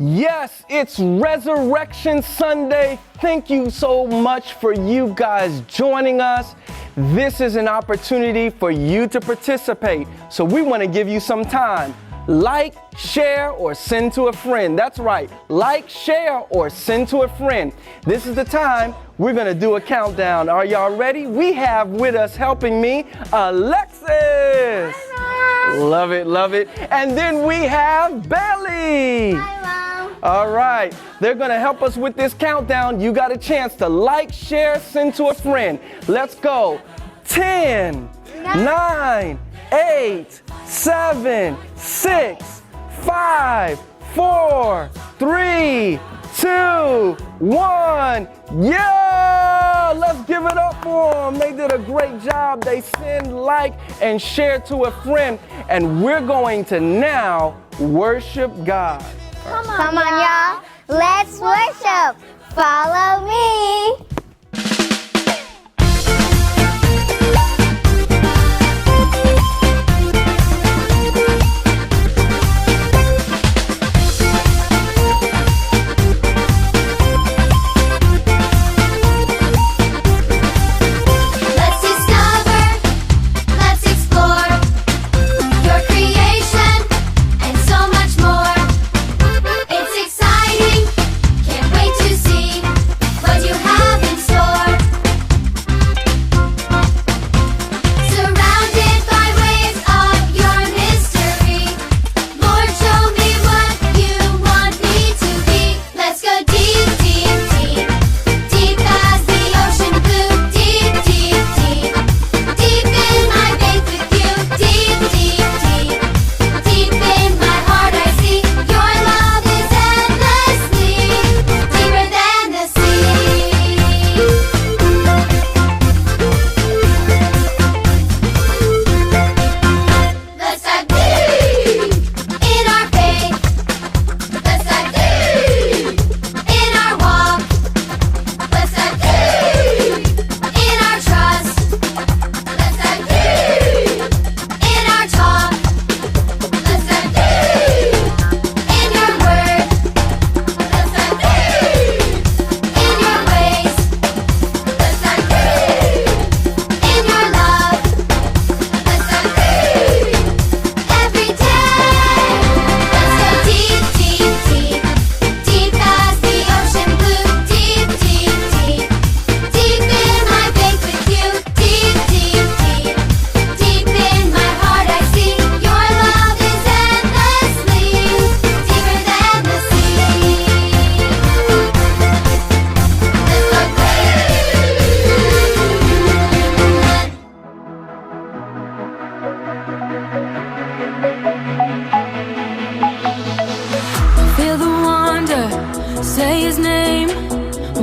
Yes, it's Resurrection Sunday. Thank you so much for you guys joining us. This is an opportunity for you to participate. So we want to give you some time. Like, share, or send to a friend. That's right. Like, share, or send to a friend. This is the time we're going to do a countdown. Are y'all ready? We have with us helping me, Alexis. Hi, Mom. Love it, love it. And then we have Bailey. Hi, Mom. All right, they're gonna help us with this countdown. You got a chance to like, share, send to a friend. Let's go. 10, 9, 8, 7, 6, 5, 4, 3, 2, 1. Yeah! Let's give it up for them. They did a great job. They send, like, and share to a friend. And we're going to now worship God. Come on, y'all. Let's worship. Follow me.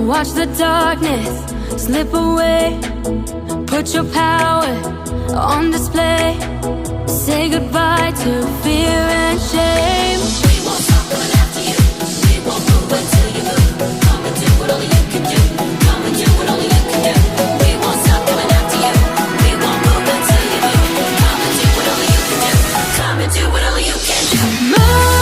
Watch the darkness slip away. Put your power on display. Say goodbye to fear and shame. We won't stop going after you. We won't move until you move. Come and do what only you can do. Come and do what only you can do. We won't stop going after you. We won't move until you move. Come and do what only you can do. Come and do what only you can do. Move.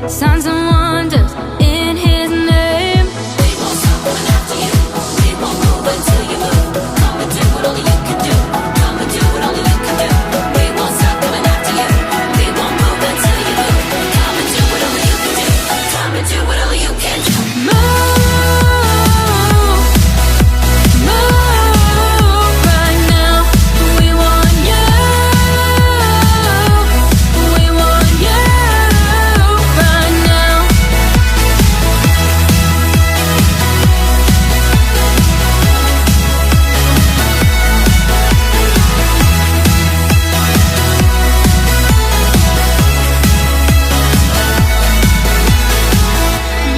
signs and wonders in His name. We won't stop coming after you. We won't move until you move. Come and do what only you can do. Come and do what only you can do. We won't stop coming after you. We won't move until you move. Come and do what only you can do. Come and do what only you can do. Move right now. We want you. We want you right now.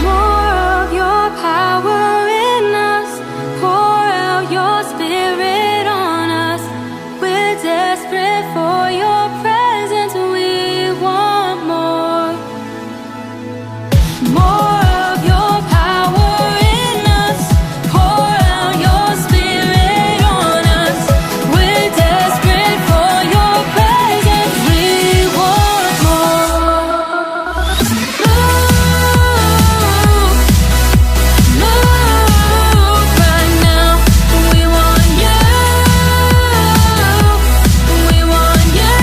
More of your power in us. Pour out your spirit on us. We're desperate for your presence. We want more. More of your power in us. Pour out your spirit on us. We're desperate for your presence. We want more. Move right now. We want you. We want you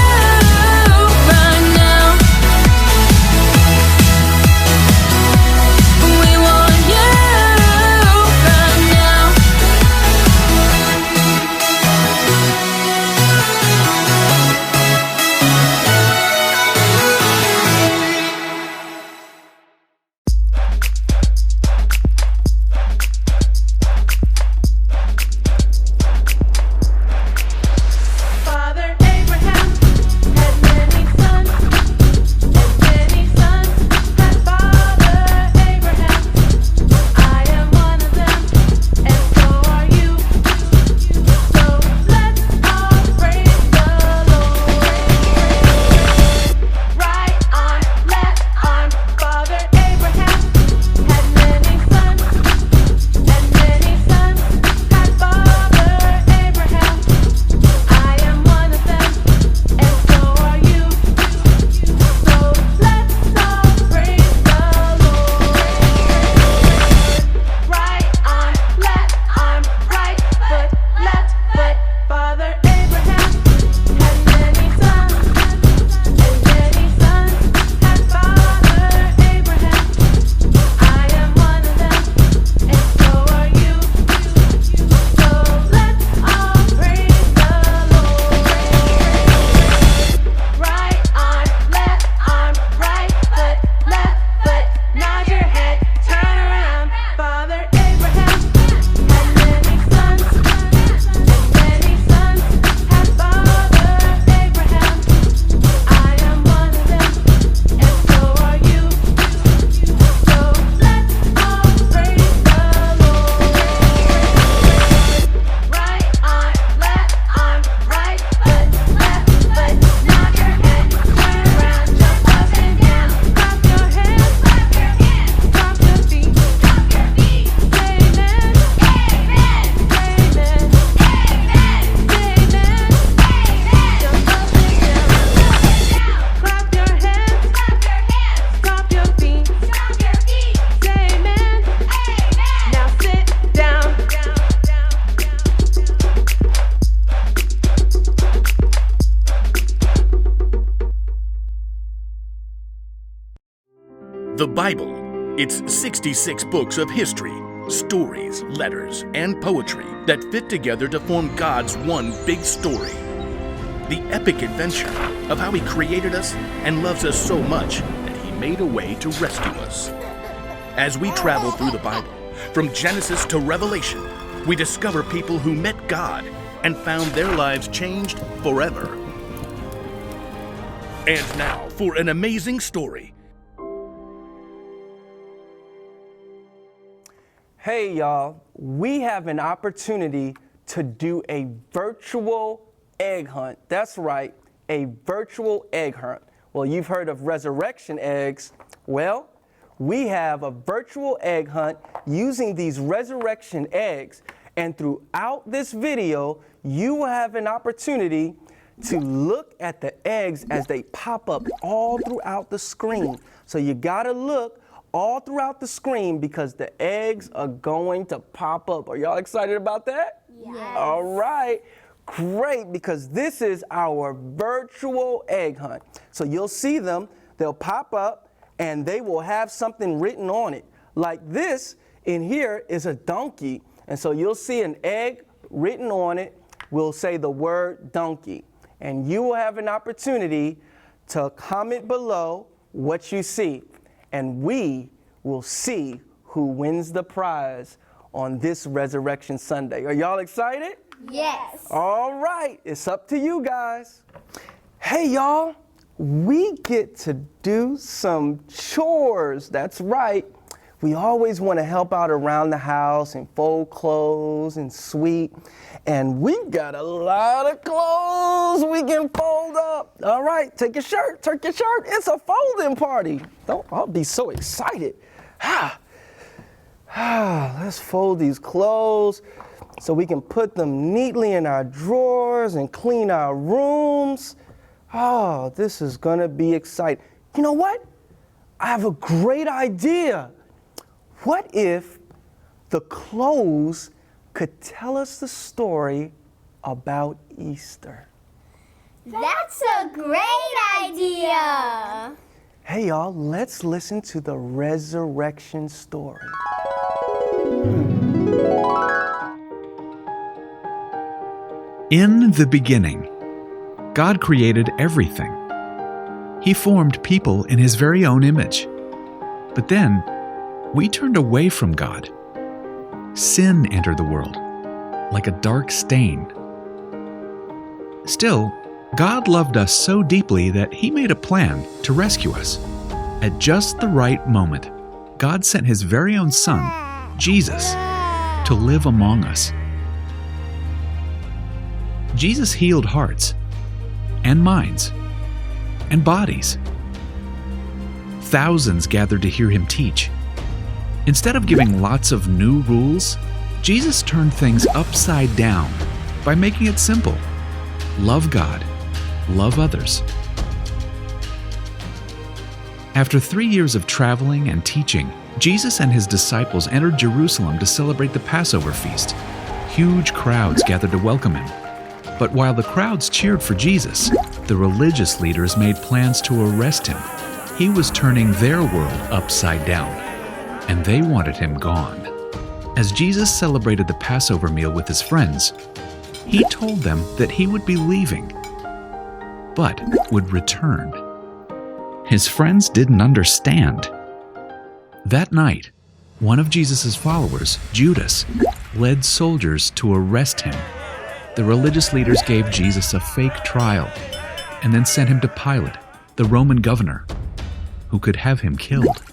right now. We want you right now. Father Abraham had many sons, and many sons had Father Abraham. I am one of them, and so are you. So let's all praise the Lord. Right arm, left arm, Father Abraham had many sons, and many sons had Father Abraham. I am one of them, and so are you. So let's all praise the Lord. Right arm, left arm, right foot, left foot. Father Abraham had many sons, and many sons had Father Abraham. I am one of them, and so are you. So let's all praise the Lord. Right arm, left arm, right foot, left foot. Nod your head, turn around. Father Abraham had many sons, and many sons had Father Abraham. I am one of them, and so are you. So let's all praise the Lord. Right arm, left arm, right foot, left foot. Nod your head, turn around, jump up and down. Clap your hands, stomp your feet, say amen, amen, amen, amen, jump up and down, clap your hands, stomp your feet, say amen. Now sit down. The Bible. It's 66 books of history, stories, letters, and poetry that fit together to form God's one big story. The epic adventure of how He created us and loves us so much that He made a way to rescue us. As we travel through the Bible, from Genesis to Revelation, we discover people who met God and found their lives changed forever. And now for an amazing story. Hey y'all, we have an opportunity to do a virtual egg hunt. That's right, a virtual egg hunt. Well, you've heard of resurrection eggs. Well, we have a virtual egg hunt using these resurrection eggs. And throughout this video, you will have an opportunity to look at the eggs as they pop up all throughout the screen. So you gotta look all throughout the screen because the eggs are going to pop up. Are y'all excited about that? Yes. All right, great, because this is our virtual egg hunt. So you'll see them, they'll pop up, and they will have something written on it. Like this in here is a donkey, and so you'll see an egg written on it. We'll say the word donkey, and you will have an opportunity to comment below what you see, and we will see who wins the prize on this Resurrection Sunday. Are y'all excited? Yes. All right, it's up to you guys. Hey y'all, we get to do some chores. That's right. We always want to help out around the house and fold clothes and sweep. And we've got a lot of clothes we can fold up. All right, take your shirt, tuck your shirt. It's a folding party. I'll be so excited. Let's fold these clothes so we can put them neatly in our drawers and clean our rooms. Oh, this is gonna be exciting. You know what? I have a great idea. What if the clothes could tell us the story about Easter? That's a great idea. Hey y'all, let's listen to the resurrection story. In the beginning, God created everything. He formed people in His very own image. But then, we turned away from God. Sin entered the world, like a dark stain. Still, God loved us so deeply that He made a plan to rescue us. At just the right moment, God sent His very own Son, Jesus, to live among us. Jesus healed hearts, and minds, and bodies. Thousands gathered to hear Him teach. Instead of giving lots of new rules, Jesus turned things upside down by making it simple. Love God, love others. After 3 years of traveling and teaching, Jesus and His disciples entered Jerusalem to celebrate the Passover feast. Huge crowds gathered to welcome Him. But while the crowds cheered for Jesus, the religious leaders made plans to arrest Him. He was turning their world upside down, and they wanted Him gone. As Jesus celebrated the Passover meal with His friends, He told them that He would be leaving, but would return. His friends didn't understand. That night, one of Jesus' followers, Judas, led soldiers to arrest Him. The religious leaders gave Jesus a fake trial and then sent Him to Pilate, the Roman governor, who could have Him killed.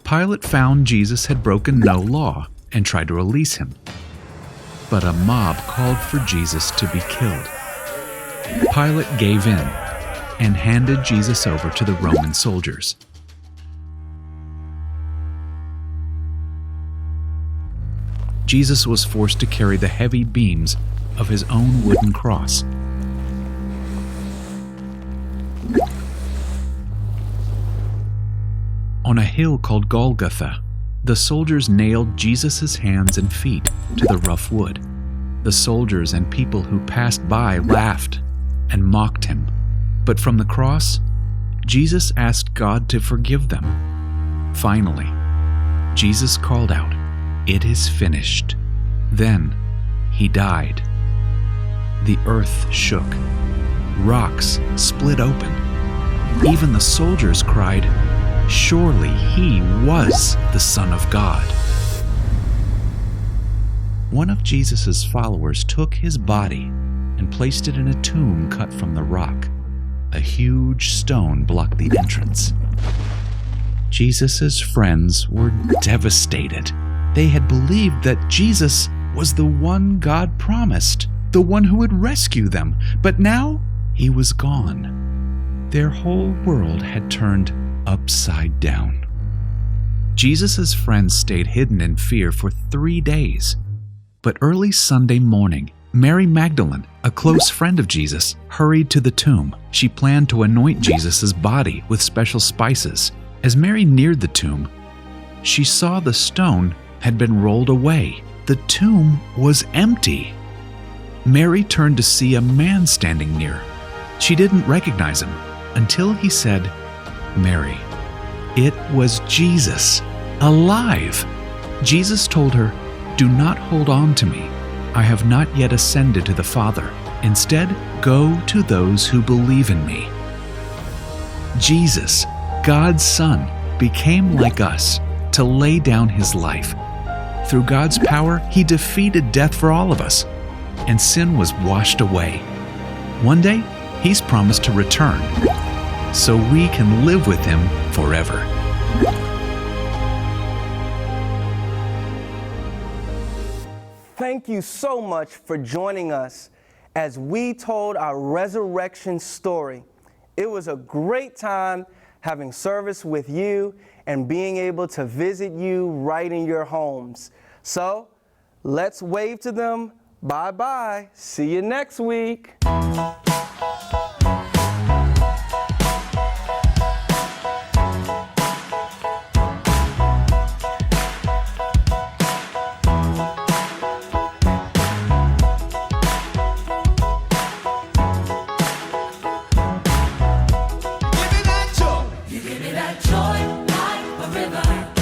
Pilate found Jesus had broken no law and tried to release Him. But a mob called for Jesus to be killed. Pilate gave in and handed Jesus over to the Roman soldiers. Jesus was forced to carry the heavy beams of His own wooden cross. On a hill called Golgotha, the soldiers nailed Jesus' hands and feet to the rough wood. The soldiers and people who passed by laughed and mocked Him. But from the cross, Jesus asked God to forgive them. Finally, Jesus called out, "It is finished." Then He died. The earth shook. Rocks split open. Even the soldiers cried, "Surely He was the Son of God." One of Jesus' followers took His body and placed it in a tomb cut from the rock. A huge stone blocked the entrance. Jesus' friends were devastated. They had believed that Jesus was the one God promised, the one who would rescue them, but now He was gone. Their whole world had turned upside down. Jesus' friends stayed hidden in fear for 3 days, but early Sunday morning, Mary Magdalene, a close friend of Jesus, hurried to the tomb. She planned to anoint Jesus' body with special spices. As Mary neared the tomb, she saw the stone had been rolled away. The tomb was empty. Mary turned to see a man standing near. She didn't recognize him until he said, "Mary." It was Jesus, alive. Jesus told her, "Do not hold on to me. I have not yet ascended to the Father. Instead, go to those who believe in me." Jesus, God's Son, became like us to lay down his life. Through God's power, he defeated death for all of us, and sin was washed away. One day, he's promised to return, so we can live with him forever. Thank you so much for joining us as we told our resurrection story. It was a great time having service with you and being able to visit you right in your homes. So let's wave to them. Bye-bye. See you next week. Give me that joy like a river.